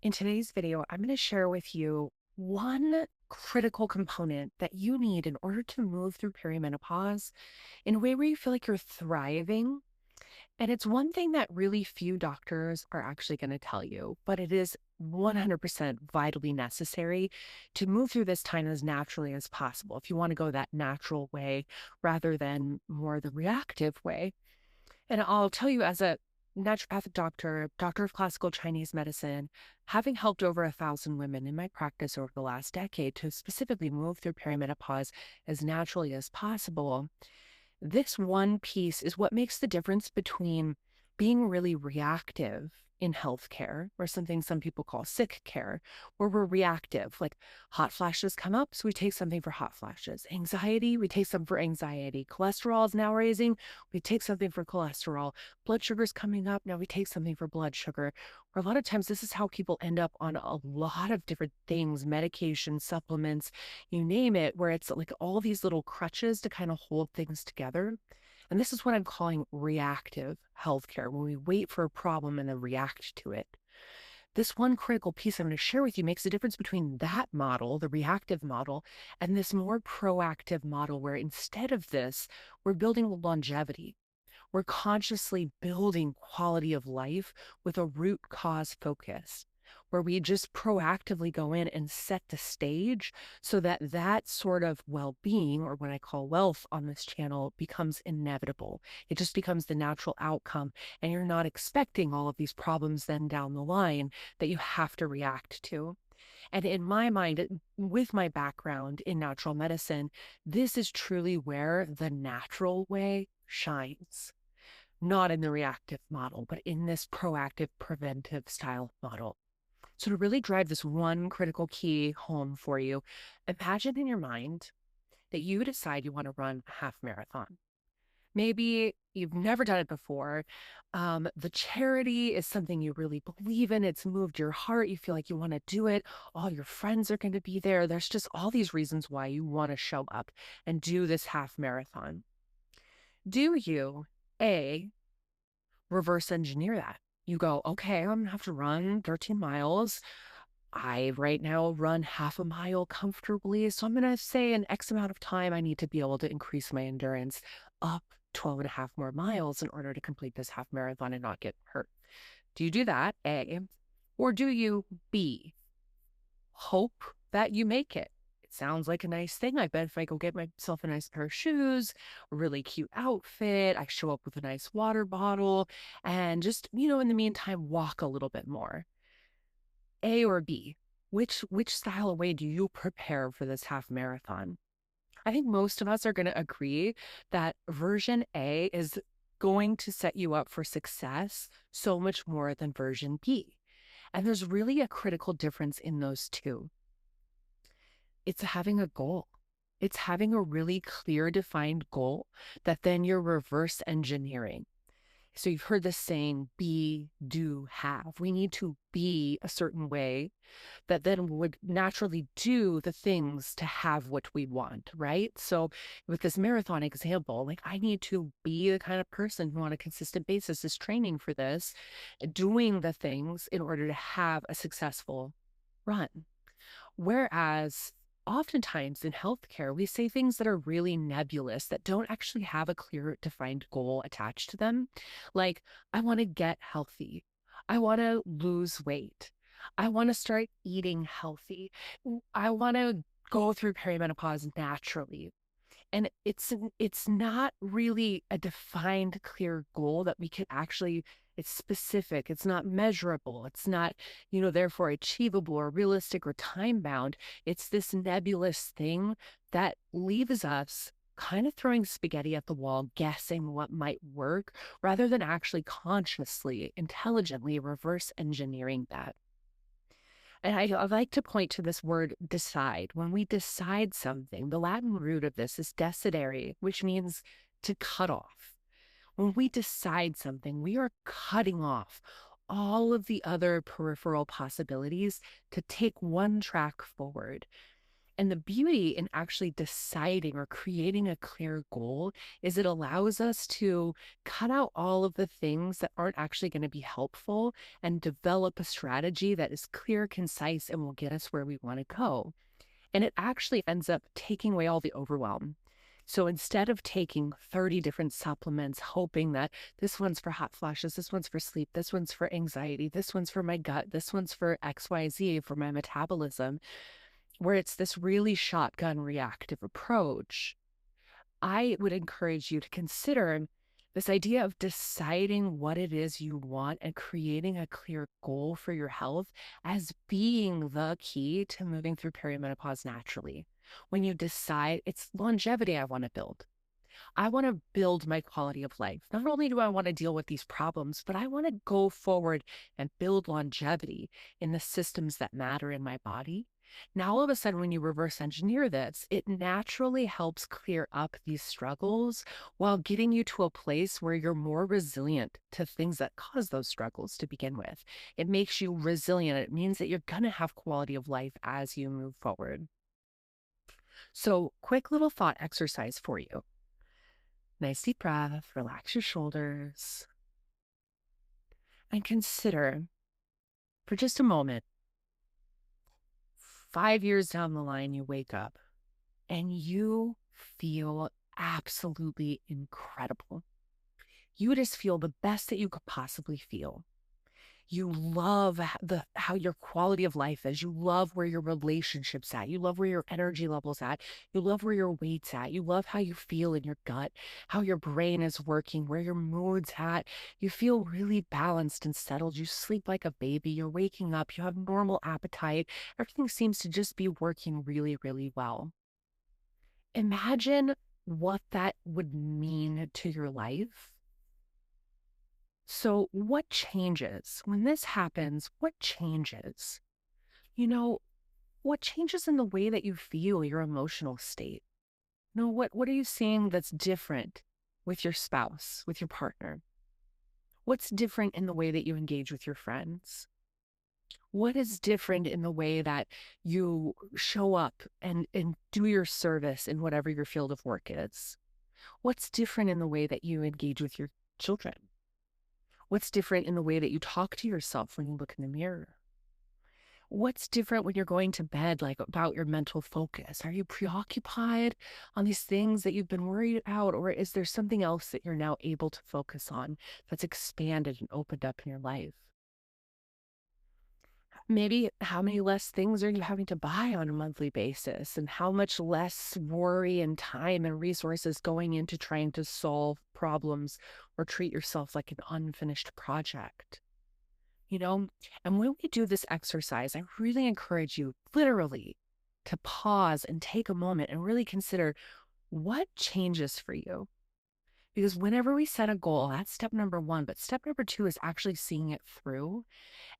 In today's video, I'm going to share with you one critical component that you need in order to move through perimenopause in a way where you feel like you're thriving. And it's one thing that really few doctors are actually going to tell you, but it is 100% vitally necessary to move through this time as naturally as possible if you want to go that natural way rather than more the reactive way. And I'll tell you, as a naturopathic doctor, doctor of classical Chinese medicine, having helped over 1,000 women in my practice over the last decade to specifically move through perimenopause as naturally as possible, this one piece is what makes the difference between being really reactive in healthcare, or something some people call sick care, where we're reactive, like hot flashes come up, so we take something for hot flashes. Anxiety, we take something for anxiety. Cholesterol is now raising, we take something for cholesterol. Blood sugar's coming up, now we take something for blood sugar. Or a lot of times, this is how people end up on a lot of different things, medication, supplements, you name it, where it's like all these little crutches to kind of hold things together. And this is what I'm calling reactive healthcare, when we wait for a problem and then react to it. This one critical piece I'm going to share with you makes the difference between that model, the reactive model, and this more proactive model, where instead of this, we're building longevity. We're consciously building quality of life with a root cause focus, where we just proactively go in and set the stage so that that sort of well-being, or what I call wealth on this channel, becomes inevitable. It just becomes the natural outcome, and you're not expecting all of these problems then down the line that you have to react to. And in my mind, with my background in natural medicine, this is truly where the natural way shines, not in the reactive model, but in this proactive, preventive style model. So, to really drive this one critical key home for you, imagine in your mind that you decide you want to run a half marathon. Maybe you've never done it before. The charity is something you really believe in. It's moved your heart. You feel like you want to do it. All your friends are going to be there. There's just all these reasons why you want to show up and do this half marathon. Do you, A, reverse engineer that? You go, okay, I'm gonna have to run 13 miles. I right now run half a mile comfortably. So I'm going to say in X amount of time, I need to be able to increase my endurance up 12 and a half more miles in order to complete this half marathon and not get hurt. Do you do that, A? Or do you, B, hope that you make it? It sounds like a nice thing. I bet if I go get myself a nice pair of shoes, a really cute outfit, I show up with a nice water bottle, and just, in the meantime, walk a little bit more. A or B? Which style of way do you prepare for this half marathon? I think most of us are going to agree that version A is going to set you up for success so much more than version B. And there's really a critical difference in those two. It's having a goal. It's having a really clear, defined goal that then you're reverse engineering. So you've heard this saying, be, do, have. We need to be a certain way that then would naturally do the things to have what we want, right? So with this marathon example, like, I need to be the kind of person who on a consistent basis is training for this, doing the things in order to have a successful run. Whereas oftentimes in healthcare, we say things that are really nebulous, that don't actually have a clear, defined goal attached to them. Like, I want to get healthy. I want to lose weight. I want to start eating healthy. I want to go through perimenopause naturally. And it's not really a defined, clear goal that we could actually, it's specific, it's not measurable, it's not, therefore achievable or realistic or time bound. It's this nebulous thing that leaves us kind of throwing spaghetti at the wall, guessing what might work, rather than actually consciously, intelligently reverse engineering that. And I like to point to this word decide. When we decide something, the Latin root of this is decidere, which means to cut off. When we decide something, we are cutting off all of the other peripheral possibilities to take one track forward. And the beauty in actually deciding or creating a clear goal is it allows us to cut out all of the things that aren't actually going to be helpful and develop a strategy that is clear, concise, and will get us where we want to go. And it actually ends up taking away all the overwhelm. So instead of taking 30 different supplements, hoping that this one's for hot flashes, this one's for sleep, this one's for anxiety, this one's for my gut, this one's for XYZ, for my metabolism, where it's this really shotgun reactive approach, I would encourage you to consider this idea of deciding what it is you want and creating a clear goal for your health as being the key to moving through perimenopause naturally. When you decide it's longevity I want to build. I want to build my quality of life. Not only do I want to deal with these problems, but I want to go forward and build longevity in the systems that matter in my body. Now, all of a sudden, when you reverse engineer this, it naturally helps clear up these struggles while getting you to a place where you're more resilient to things that cause those struggles to begin with. It makes you resilient. It means that you're going to have quality of life as you move forward. So, quick little thought exercise for you. Nice deep breath, relax your shoulders, and consider for just a moment 5 years down the line, you wake up and you feel absolutely incredible. You just feel the best that you could possibly feel. You love how your quality of life is. You love where your relationships at. You love where your energy levels at. You love where your weight's at. You love how you feel in your gut, how your brain is working, where your mood's at. You feel really balanced and settled. You sleep like a baby. You're waking up. You have normal appetite. Everything seems to just be working really, really well. Imagine what that would mean to your life. So, what changes when this happens? What changes? You know, what changes in the way that you feel, your emotional state? What are you seeing that's different with your spouse, with your partner? What's different in the way that you engage with your friends? What is different in the way that you show up and do your service in whatever your field of work is? What's different in the way that you engage with your children? What's different in the way that you talk to yourself when you look in the mirror? What's different when you're going to bed, like about your mental focus? Are you preoccupied on these things that you've been worried about? Or is there something else that you're now able to focus on that's expanded and opened up in your life? Maybe how many less things are you having to buy on a monthly basis? And how much less worry and time and resources going into trying to solve problems or treat yourself like an unfinished project? You know, and when we do this exercise, I really encourage you literally to pause and take a moment and really consider what changes for you. Because whenever we set a goal, that's step number one. But step number two is actually seeing it through.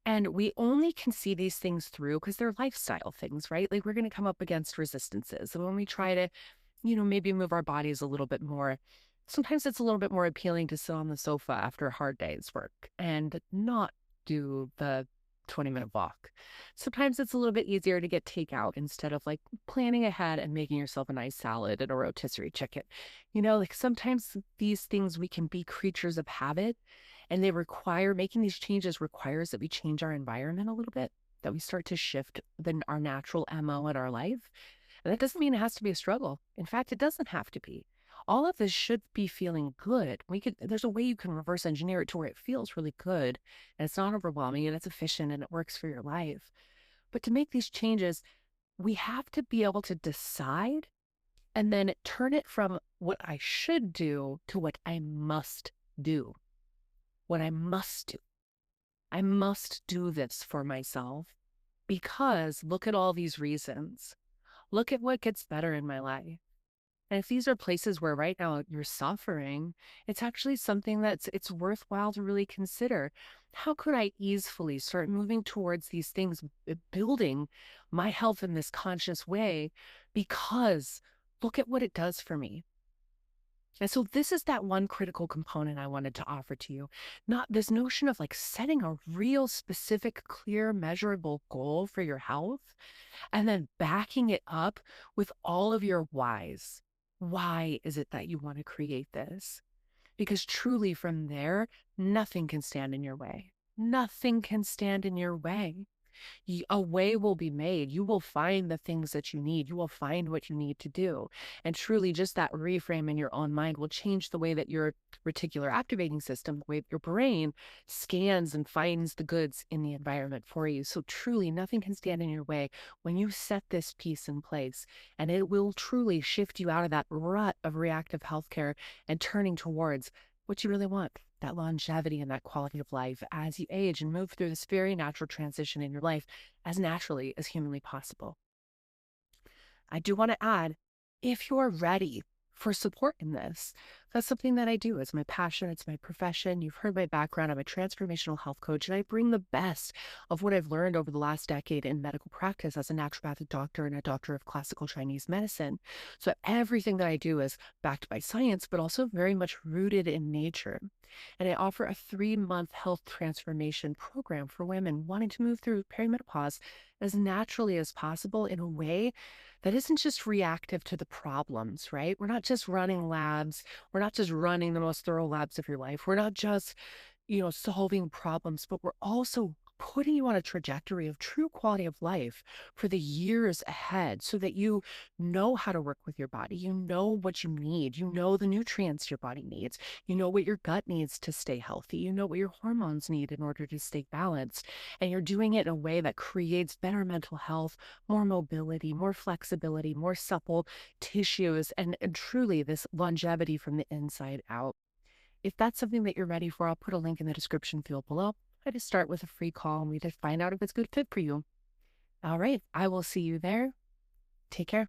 And we only can see these things through because they're lifestyle things, right? Like we're going to come up against resistances. And when we try to, maybe move our bodies a little bit more, sometimes it's a little bit more appealing to sit on the sofa after a hard day's work and not do the 20-minute walk. Sometimes it's a little bit easier to get takeout instead of like planning ahead and making yourself a nice salad and a rotisserie chicken. Like sometimes these things we can be creatures of habit, and making these changes requires that we change our environment a little bit, that we start to shift our natural MO in our life. And that doesn't mean it has to be a struggle. In fact, it doesn't have to be. All of this should be feeling good. There's a way you can reverse engineer it to where it feels really good and it's not overwhelming and it's efficient and it works for your life. But to make these changes, we have to be able to decide and then turn it from what I should do to what I must do. What I must do. I must do this for myself because look at all these reasons. Look at what gets better in my life. And if these are places where right now you're suffering, it's actually something it's worthwhile to really consider. How could I easily start moving towards these things, building my health in this conscious way? Because look at what it does for me. And so this is that one critical component I wanted to offer to you. Not this notion of like setting a real specific, clear, measurable goal for your health and then backing it up with all of your whys. Why is it that you want to create this? Because truly from there, nothing can stand in your way. Nothing can stand in your way. A way will be made. You will find the things that you need. You will find what you need to do. And truly, just that reframe in your own mind will change the way that your reticular activating system, the way that your brain scans and finds the goods in the environment for you. So, truly, nothing can stand in your way when you set this piece in place. And it will truly shift you out of that rut of reactive healthcare and turning towards what you really want, that longevity and that quality of life as you age and move through this very natural transition in your life as naturally as humanly possible. I do want to add, if you're ready for support in this, that's something that I do. It's my passion, it's my profession. You've heard my background. I'm a transformational health coach, and I bring the best of what I've learned over the last decade in medical practice as a naturopathic doctor and a doctor of classical Chinese medicine. So everything that I do is backed by science, but also very much rooted in nature. And I offer a 3-month health transformation program for women wanting to move through perimenopause as naturally as possible in a way that isn't just reactive to the problems, right? We're not just running labs. We're not just running the most thorough labs of your life. We're not just solving problems, but we're also putting you on a trajectory of true quality of life for the years ahead so that you know how to work with your body. You know what you need. You know the nutrients your body needs. You know what your gut needs to stay healthy. You know what your hormones need in order to stay balanced. And you're doing it in a way that creates better mental health, more mobility, more flexibility, more supple tissues, and truly this longevity from the inside out. If that's something that you're ready for, I'll put a link in the description field below. I just start with a free call and we just find out if it's a good fit for you. All right. I will see you there. Take care.